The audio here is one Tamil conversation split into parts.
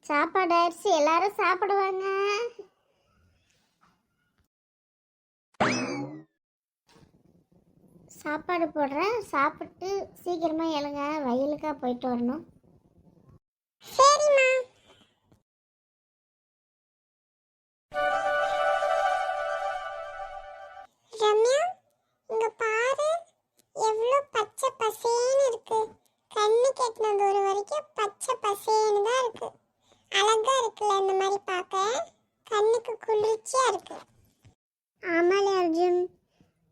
சாப்பாடு ஆயிடுச்சு, எல்லாரும் சாப்பிடுவாங்க. சாப்பாடு போடுறேன், சாப்பிட்டு சீக்கிரமா எழுங்க, வயலுக்கா போயிட்டு வரணும். சரிம்மா. ரம்யா, இங்க பாரு, எவ்வளவு பச்சை பசேன்னு இருக்கு. கண்ணு கெட்டின தூரம் வரைக்கும் பச்சை பசேன்னு தான் இருக்கு. அழகா இருக்குல்ல இந்த மாதிரி பார்க்க, கண்ணுக்கு குளிர்ச்சியா இருக்கு. ஆமாலே அர்ஜுன்,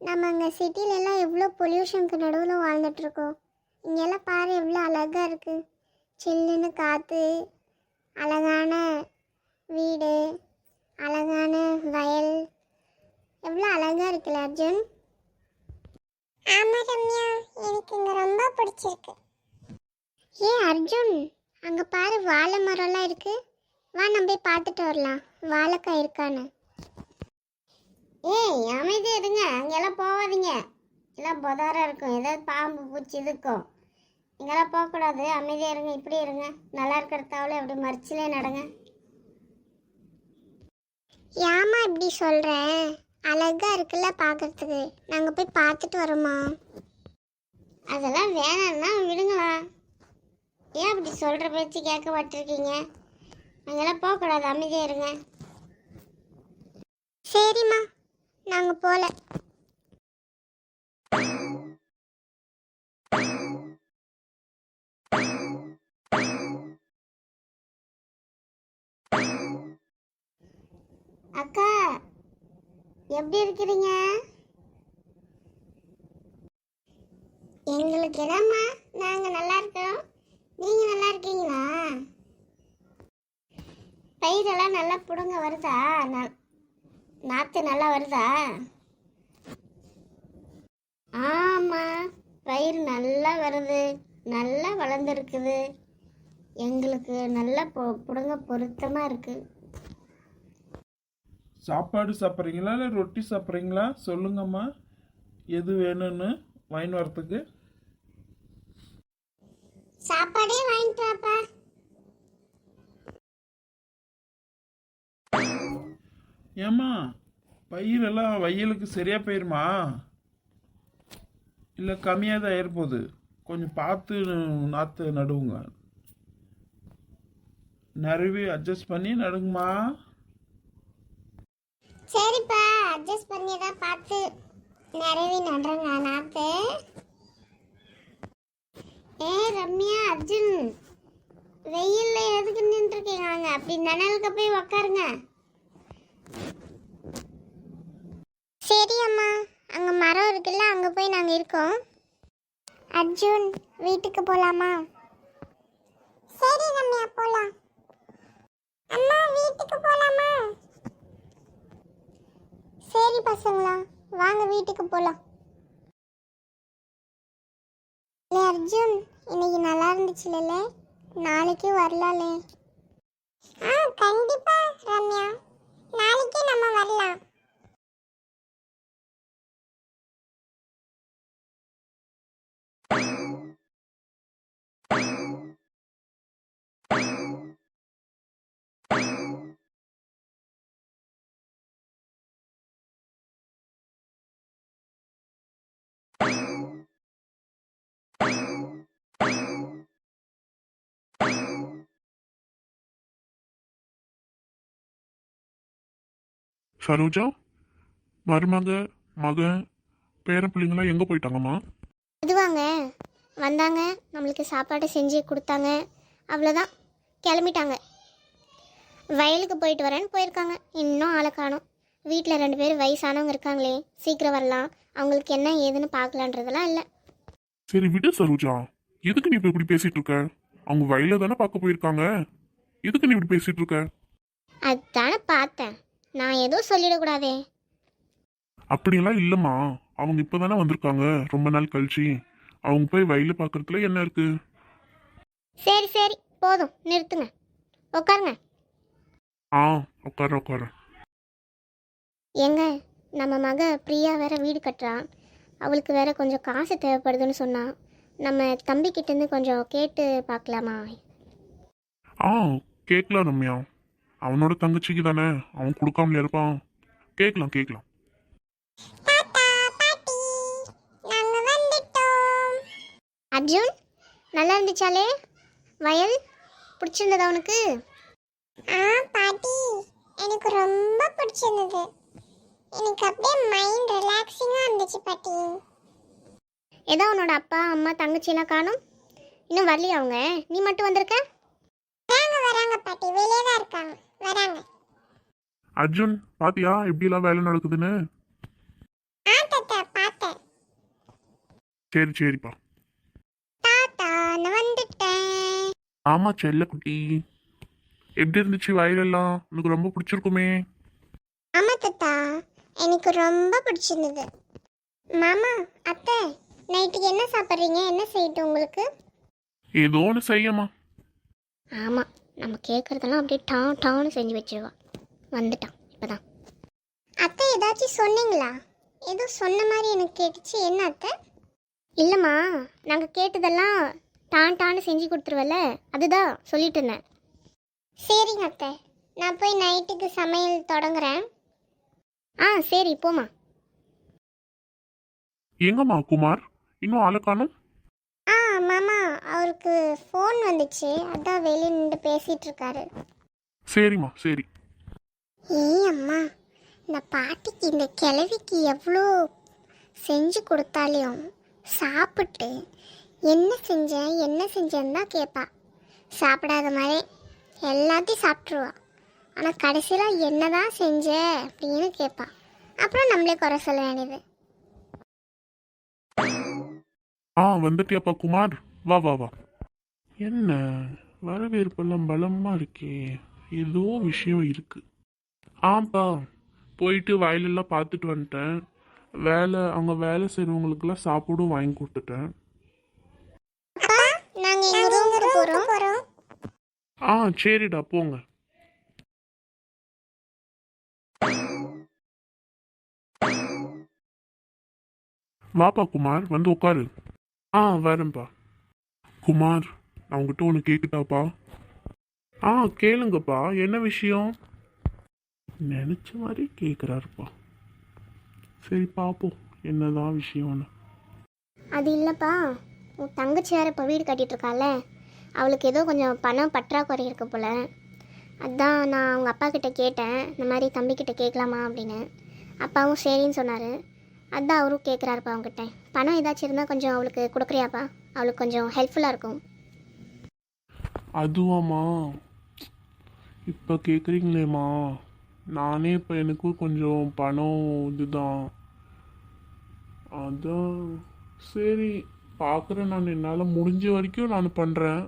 நம்ம அங்கே சிட்டில எல்லாம் எவ்வளோ பொல்யூஷனுக்கு நடுவில் வாழ்ந்துட்டு இருக்கோம். இங்கெல்லாம் பாரு எவ்வளோ அழகா இருக்கு. சில்லுன்னு காற்று, அழகான வீடு, அழகான வயல், எவ்வளோ அழகா இருக்குல்ல அர்ஜுன். ஆமா ரம்யா, எனக்கு இங்க ரொம்ப பிடிச்சிருக்கு. ஏன் அர்ஜுன், அங்க பாரு வாழை மரம்லாம் இருக்கு. வா நம்ம போய் பார்த்துட்டு வரலாம், வாழைக்காய் இருக்கான்னு. ஏய் அமைதியா இருங்க, அங்கெல்லாம் போகாதீங்க. எல்லாம் புதாரம் இருக்கும், ஏதாவது பாம்பு பூச்சி இருக்கும். இங்கெல்லாம் போகக்கூடாது, அமைதியா இருங்க. இப்படி இருங்க, நல்லா இருக்கிற தவளை அப்படி மறிச்சிலே நடங்க. ஏமா இப்படி சொல்கிறேன், அழகா இருக்குல்ல பார்க்கறதுக்கு. நாங்கள் போய் பார்த்துட்டு வரோமா? அதெல்லாம் வேணாம்னா விடுங்களா. ஏன் அப்படி சொல்கிற பேச்சு கேட்க மாட்டிருக்கீங்க? அங்கெல்லாம் போகக்கூடாது, அமைதியாக இருங்க. சரிம்மா, நாங்கள் போகல. அக்கா, எப்படி இருக்கிறீங்க? எங்களுக்கு என்னம்மா, நாங்க நல்லா இருக்கோம். நீங்க நல்லா இருக்கீங்களா? பயிரெல்லாம் நல்லா புடுங்க வருதா? நாத்து நல்லா வருதா? ஆமா, பயிர் நல்லா வருது, நல்லா வளர்ந்துருக்குது. எங்களுக்கு நல்லா புடுங்க பொருத்தமா இருக்கு. சாப்பாடு சாப்பிட்றீங்களா இல்லை ரொட்டி சாப்பிட்றீங்களா? சொல்லுங்கம்மா, எது வேணும்னு வாங்கி வரத்துக்கு. சாப்பாடே வாங்கிட்டு வாப்பா. ஏம்மா, பயிரெல்லாம் வயலுக்கு சரியா போயிருமா இல்லை கம்மியாக தான் ஏற்போகுது? கொஞ்சம் பார்த்து நாற்று நடுவுங்க, நிறைய அட்ஜஸ்ட் பண்ணி நடுங்கம்மா. சரிப்பா, அட்ஜஸ்ட் பண்ணி தான் பார்த்து நிறைய நடுறேங்க நாத்து. ஏ ரம்யா, அர்ஜுன், வெயில்ல எதுக்கு நின்றுருக்கீங்க? அப்படி நிழலுக்கு போய் உக்காருங்க. சரி அம்மா, அங்கே மரம் இருக்குல்ல, அங்கே போய் நாங்கள் இருக்கோம். அர்ஜுன், வீட்டுக்கு போகலாமா? சரி ரம்யா, போகலாம். அம்மா, வீட்டுக்கு போகலாமா? சரி பசங்களா, வாங்க வீட்டுக்கு போகலாம். அர்ஜுன், இன்னைக்கு நல்லா இருந்துச்சுல்ல, நாளைக்கு வரலாலே. கண்டிப்பா ரம்யா, நாளைக்கே நம்ம வரலாம். சரோஜா, மருமக, மகன், பேர பிள்ளைங்களாம் எங்கே போயிட்டாங்கம்மா? இதுவாங்க வந்தாங்க, நம்மளுக்கு சாப்பாடு செஞ்சு கொடுத்தாங்க, அவ்வளோதான், கிளம்பிட்டாங்க. வயலுக்கு போயிட்டு வரேன்னு போயிருக்காங்க. இன்னும் ஆளை காணோம். வீட்டில் 2 பேர் வயசானவங்க இருக்காங்களே, சீக்கிரம் வரலாம், அவங்களுக்கு என்ன ஏதுன்னு பார்க்கலான்றதெல்லாம் இல்லை. சரி விடு சரோஜா, எதுக்கு நீ இப்போ இப்படி பேசிட்டு இருக்க? அவங்க வயல தானே பார்க்க போயிருக்காங்க, எதுக்கு நீ இப்படி பேசிட்டு இருக்க? அதுதானே பார்த்தேன், நான் எதுவும் சொல்லிடக்கூடாதே. அப்படியெல்லாம் இல்லைம்மா, அவங்க இப்போ தானே வந்திருக்காங்க ரொம்ப நாள் கழிச்சு. அவங்க போய் வயல பார்க்கறதுல என்ன இருக்கு? சரி சரி, போதும், நிறுத்துங்க, உட்காருங்க. ஆ, உட்கார உட்கார. ஏங்க, நம்ம மக பிரியா வேற வீடு கட்டுறான், அவளுக்கு வேற கொஞ்சம் காசு தேவைப்படுதுன்னு சொன்னா, நம்ம தம்பிக்கிட்டேருந்து கொஞ்சம் கேட்டு பார்க்கலாமா? ஆ, கேட்கலாம் ரம்யா. அவனோட தங்கச்சிக்கு தானே, அவன் கொடுக்காமலே இருப்பான். கேட்கலாம் கேட்கலாம். தாத்தா பாட்டி நாங்க வந்துட்டோம். அர்ஜுன், நல்லா இருந்துச்சாலே வயல்? பிடிச்சிருந்ததா உனக்கு? பாட்டி எனக்கு ரொம்ப பிடிச்சிருந்தது. எனக்கு அப்படியே மைண்ட் ரிலாக்ஸிங்கா இருந்துச்சு பாட்டி. ஏதோ உன்னோட அப்பா அம்மா தங்கச்சியெல்லாம் காணும், இன்னும் வரலையா அவங்க? நீ மட்டும் வந்திருக்க? வராங்க பாட்டி, வெளியே தான் இருக்காங்க, வராங்க. அர்ஜுன், பாத்தியா எப்படிலாம் வேலை நடக்குதுன்னு? தாத்தா பார்த்தேன். சரி சரிப்பா. தாத்தா நான் வந்துட்டேன். ஆமா செல்ல குட்டி, எப்படி இருந்துச்சு வயலெல்லாம்? உனக்கு ரொம்ப பிடிச்சிருக்குமே. ஆமா தாத்தா, எனக்கு ரொம்ப பிடிச்சிருந்தது. மாமா அத்தை, நைட்டுக்கு என்ன சாப்பிட்றீங்க? என்ன செய்யட்டும் உங்களுக்கு? ஏதோ ஒன்று செய்யம்மா. ஆமாம், நம்ம கேட்குறதெல்லாம் அப்படியே டான்னு செஞ்சு வச்சிருவா. வந்துட்டான் இப்போதான். அத்தை ஏதாச்சும் சொன்னீங்களா? ஏதோ சொன்ன மாதிரி எனக்கு கேட்டுச்சு. என்ன அத்தை? இல்லைம்மா, நாங்கள் கேட்டதெல்லாம் டான்னு செஞ்சு கொடுத்துருவல்ல, அதுதான் சொல்லிட்டு இருந்தேன். சரிங்க அத்தை, நான் போய் நைட்டுக்கு சமையல் தொடங்குறேன். சரி போம்மா. எங்கம்மா குமார், இன்னும் ஆளை காணோம்? மாமா அவருக்கு ஃபோன் வந்துச்சு, அதான் வெளியே நின்று பேசிட்டு இருக்காரு. சரிம்மா சரி. ஏய் அம்மா, இந்த பாட்டிக்கு இந்த கிழவிக்கு எவ்வளோ செஞ்சு கொடுத்தாலையும் சாப்பிட்டு என்ன செஞ்சேன்னு தான் கேட்பா. சாப்பிடாத மாதிரி எல்லாத்தையும் சாப்பிட்ருவா. ஆனால் கடைசியில் என்னதான் செஞ்ச அப்படின்னு கேட்பா. அப்புறம் நம்மளே குறை சொல்ல வேண்டியது. வந்துட்டியாப்பா குமார்? வா வா வா. என்ன வரவேற்பெல்லாம் பலமா இருக்கே, ஏதோ விஷயம் இருக்கு. ஆப்பா, போயிட்டு வயலெல்லாம் பார்த்துட்டு வந்துட்டேன். அவங்க வேலை செய்கிறவங்களுக்கெல்லாம் சாப்பாடும் வாங்கி கொடுத்துட்டேன். நாங்கள் எங்கள் ரூமுக்கு போகிறோம். சரிடா போங்க. வாப்பா குமார், வந்து உட்காரு. வரேன்ப்பா. குமார், நான் உங்ககிட்ட ஒன்று கேட்குதாப்பா? கேளுங்கப்பா, என்ன விஷயம்? நினச்ச மாதிரி கேட்குறாருப்பா. சரி பார்ப்போம் என்னதான் விஷயம்னு. அது இல்லைப்பா, உன் தங்கச்சி வேறு இப்போ வீடு கட்டிகிட்டு இருக்கால, அவளுக்கு ஏதோ கொஞ்சம் பணம் பற்றாக்குறை இருக்கு போல். அதான் நான் அவங்க அப்பா கிட்ட கேட்டேன், இந்த மாதிரி தம்பிக்கிட்ட கேட்கலாமா அப்படின்னு. அப்பாவும் சரின்னு சொன்னார். அதான் அவரும் கேட்குறாருப்பா அவங்ககிட்ட. பணம் ஏதாச்சும் இருந்தால் கொஞ்சம் அவளுக்கு கொடுக்குறியாப்பா? அவளுக்கு கொஞ்சம் ஹெல்ப்ஃபுல்லாக இருக்கும். அதுவாம்மா, இப்போ கேட்குறீங்களேம்மா, நானே இப்போ எனக்கும் கொஞ்சம் பணம் இதுதான். அதான் சரி பார்க்குறேன். நான் என்னால் முடிஞ்ச வரைக்கும் நான் பண்ணுறேன்.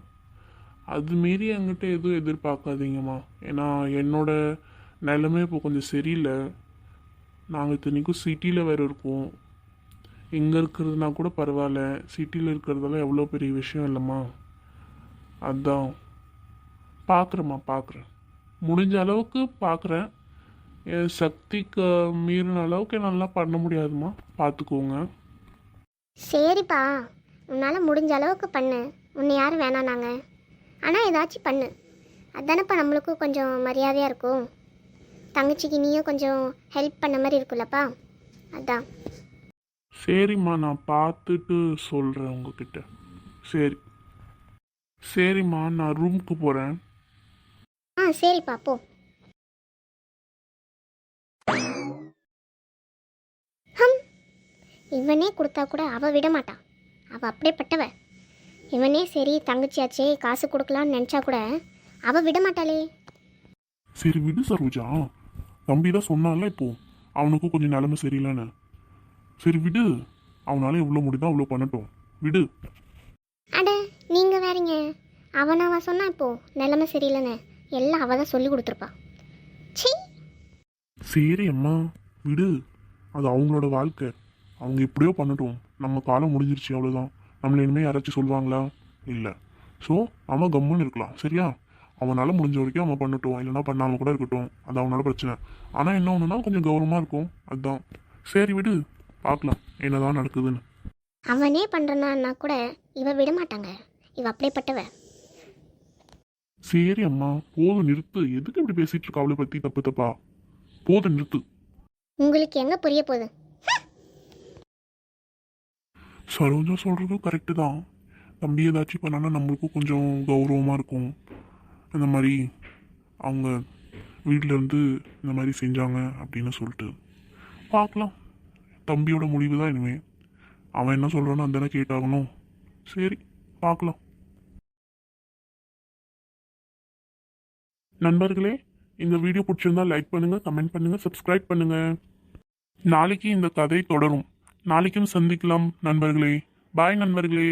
அது மீறி என்கிட்ட எதுவும் எதிர்பார்க்காதீங்கம்மா. ஏன்னா என்னோட நிலைமை இப்போ கொஞ்சம் சரியில்லை. நாங்கள் இத்தனைக்கும் சிட்டியில் வேறு இருக்கோம். இங்கே இருக்கிறதுனா கூட பரவாயில்ல, சிட்டியில் இருக்கிறதெல்லாம் எவ்வளோ பெரிய விஷயம் இல்லைம்மா. அதான் பார்க்குறேன், முடிஞ்ச அளவுக்கு பார்க்குறேன். என் சக்திக்கு மீறின அளவுக்கு என்னால் பண்ண முடியாதும்மா, பார்த்துக்கோங்க. சரிப்பா, உன்னால் முடிஞ்ச அளவுக்கு பண்ணு. உன்னை யாரும் வேணானாங்க, ஆனால் ஏதாச்சும் பண்ணு. அதானப்பா நம்மளுக்கும் கொஞ்சம் மரியாதையாக இருக்கும். தங்கச்சிக்கு நீயும் கொஞ்சம் ஹெல்ப் பண்ண மாதிரி இருக்குல்லப்பா, அதான். சரிம்மா, நான் பார்த்துட்டு சொல்கிறேன் உங்ககிட்ட. சரிம்மா, நான் ரூமுக்கு போகிறேன். சரிப்பா போ. இவனே கொடுத்தா கூட அவள் விட மாட்டான். அவள் அப்படியேப்பட்டவ. இவனே சரி தங்கச்சியாச்சே காசு கொடுக்கலான்னு நினச்சா கூட அவள் விட மாட்டாளே. சரி விடு சரோஜா, தம்பி தான் சொன்னால இப்போ அவனுக்கும் கொஞ்சம் நிலைமை சரியில்லைன்னு. சரி விடு, அவனால எவ்வளோ முடியுதோ அவ்வளோ பண்ணட்டும், விடு. அட நீங்கள் வேறீங்க, அவனாவா சொன்னா இப்போ நிலைமை சரியில்லைன்னு? எல்லாம் அவள் தான் சொல்லி கொடுத்துருப்பா. சீ. சரி அம்மா விடு, அது அவங்களோட வாழ்க்கை, அவங்க எப்படியோ பண்ணட்டும். நம்ம காலம் முடிஞ்சிருச்சு, அவ்வளோதான். நம்மள இனிமேல் யாராச்சும் சொல்லுவாங்களா? இல்லை. ஸோ அவன் கம்முன்னு இருக்கலாம், சரியா? அவனால் முடிஞ்ச வரைக்கும் அவன் பண்ணட்டும், இல்லைனா பண்ணாமல் கூட இருக்கட்டும், அது அவனோட பிரச்சனை. ஆனால் என்ன ஒன்றுனா கொஞ்சம் கௌரவமாக இருக்கும், அதுதான். சரி விடு, பார்க்கலாம் என்னதான் நடக்குதுன்னு. அவனே பண்ணுறனான்னா கூட இவ விட மாட்டாங்க. இவ அப்படியேப்பட்டவ. சரி அம்மா போதும் நிறுத்து. எதுக்கு இப்படி பேசிட்டு இருக்க அவளை பத்தி தப்பு தப்பா? போதும் நிறுத்து. உங்களுக்கு எங்கே புரிய போகுது? சரோஜா சொல்றதும் கரெக்டு தான். தம்பி ஏதாச்சும் பண்ணானா நம்மளுக்கும் கொஞ்சம் கௌரவமாக இருக்கும். இந்த மாதிரி அவங்க வீட்டில் இருந்து இந்த மாதிரி செஞ்சாங்க அப்படின்னு சொல்லிட்டு பார்க்கலாம். தம்பியோட முடிவு தான் இனிமே. அவன் என்ன சொல்கிறானோ அந்த கேட்டாகணும். சரி பார்க்கலாம். நண்பர்களே, இந்த வீடியோ பிடிச்சிருந்தா லைக் பண்ணுங்கள், கமெண்ட் பண்ணுங்கள், சப்ஸ்கிரைப் பண்ணுங்கள். நாளைக்கு இந்த கதை தொடரும். நாளைக்கும் சந்திக்கலாம் நண்பர்களே. பாய் நண்பர்களே.